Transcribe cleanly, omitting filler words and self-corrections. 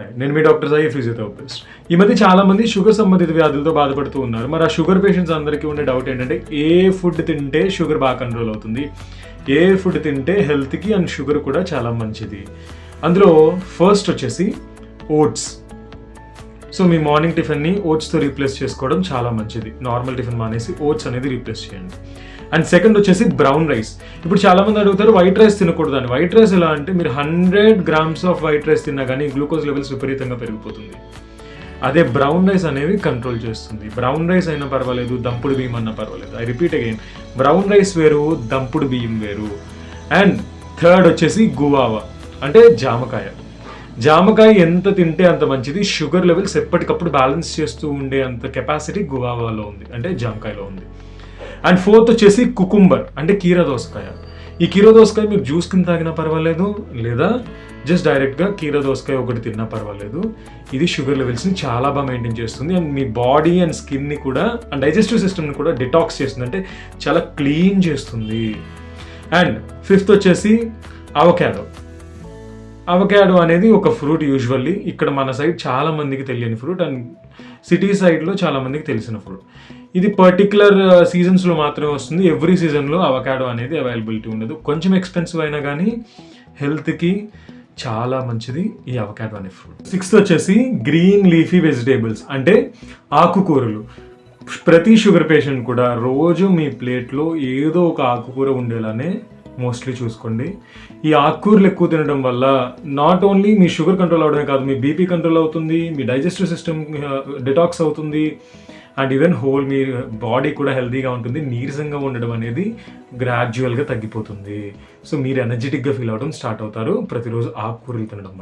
నేను మీ doctor Sai physiotherapist. ఈ మధ్య చాలా మంది షుగర్ సంబంధిత వ్యాధులతో బాధపడుతూ ఉన్నారు. మరి ఆ షుగర్ పేషెంట్స్ అందరికీ ఉండే డౌట్ ఏంటంటే ఏ ఫుడ్ తింటే షుగర్ బాగా కంట్రోల్ అవుతుంది, ఏ ఫుడ్ తింటే హెల్త్కి అండ్ షుగర్ కూడా చాలా మంచిది. అందులో ఫస్ట్ వచ్చేసి ఓట్స్. సో మీ మార్నింగ్ టిఫిన్ని ఓట్స్తో రీప్లేస్ చేసుకోవడం చాలా మంచిది. నార్మల్ టిఫిన్ మానేసి ఓట్స్ అనేది రీప్లేస్ చేయండి. అండ్ సెకండ్ వచ్చేసి బ్రౌన్ రైస్. ఇప్పుడు చాలామంది అడుగుతారు వైట్ రైస్ తినకూడదు అని. వైట్ రైస్ ఎలా అంటే మీరు 100 grams ఆఫ్ వైట్ రైస్ తిన్నా కానీ గ్లూకోజ్ లెవెల్స్ విపరీతంగా పెరిగిపోతుంది. అదే బ్రౌన్ రైస్ అనేవి కంట్రోల్ చేస్తుంది. బ్రౌన్ రైస్ అయినా పర్వాలేదు, దంపుడు బియ్యం అన్నా పర్వాలేదు. I repeat again, brown rice వేరు, దంపుడు బియ్యం వేరు. అండ్ థర్డ్ వచ్చేసి గువావా అంటే జామకాయ. జామకాయ ఎంత తింటే అంత మంచిది. షుగర్ లెవెల్స్ ఎప్పటికప్పుడు బ్యాలెన్స్ చేస్తూ ఉండే అంత కెపాసిటీ గువావాలో ఉంది, అంటే జామకాయలో ఉంది. అండ్ ఫోర్త్ వచ్చేసి కుకుంబర్ అంటే కీర దోసకాయ. ఈ కీర దోసకాయ మీరు జ్యూస్ కింద తాగినా పర్వాలేదు, లేదా జస్ట్ డైరెక్ట్గా కీర దోసకాయ ఒకటి తిన్నా పర్వాలేదు. ఇది షుగర్ లెవెల్స్ని చాలా బాగా మెయింటైన్ చేస్తుంది. అండ్ మీ బాడీ అండ్ స్కిన్ని కూడా అండ్ డైజెస్టివ్ సిస్టమ్ని కూడా డిటాక్స్ చేస్తుంది, అంటే చాలా క్లీన్ చేస్తుంది. అండ్ ఫిఫ్త్ వచ్చేసి అవకాడో. అవకాడో అనేది ఒక ఫ్రూట్. యూజువల్లీ ఇక్కడ మన సైడ్ చాలా మందికి తెలియని ఫ్రూట్ అండ్ సిటీ సైడ్లో చాలా మందికి తెలిసిన ఫ్రూట్. ఇది పర్టికులర్ సీజన్స్లో మాత్రమే వస్తుంది. ఎవ్రీ సీజన్లో అవకాడో అనేది అవైలబిలిటీ ఉండదు. కొంచెం ఎక్స్పెన్సివ్ అయినా కానీ హెల్త్కి చాలా మంచిది ఈ అవకాడో అనే ఫ్రూట్. సిక్స్త్ వచ్చేసి గ్రీన్ లీఫీ వెజిటేబుల్స్ అంటే ఆకుకూరలు. ప్రతి షుగర్ పేషెంట్ కూడా రోజు మీ ప్లేట్లో ఏదో ఒక ఆకుకూర ఉండేలానే మోస్ట్లీ చూసుకోండి. ఈ ఆకుకూరలు ఎక్కువ తినడం వల్ల నాట్ ఓన్లీ మీ షుగర్ కంట్రోల్ అవడమే కాదు, మీ బీపీ కంట్రోల్ అవుతుంది, మీ డైజెస్టివ్ సిస్టమ్ డిటాక్స్ అవుతుంది, అండ్ ఈవెన్ హోల్ మీ బాడీ కూడా హెల్తీగా ఉంటుంది. నీరసంగా ఉండడం అనేది గ్రాడ్యువల్గా తగ్గిపోతుంది. సో మీరు ఎనర్జెటిక్గా ఫీల్ అవ్వడం స్టార్ట్ అవుతారు ప్రతిరోజు ఆకుకూరలు తినడం వల్ల.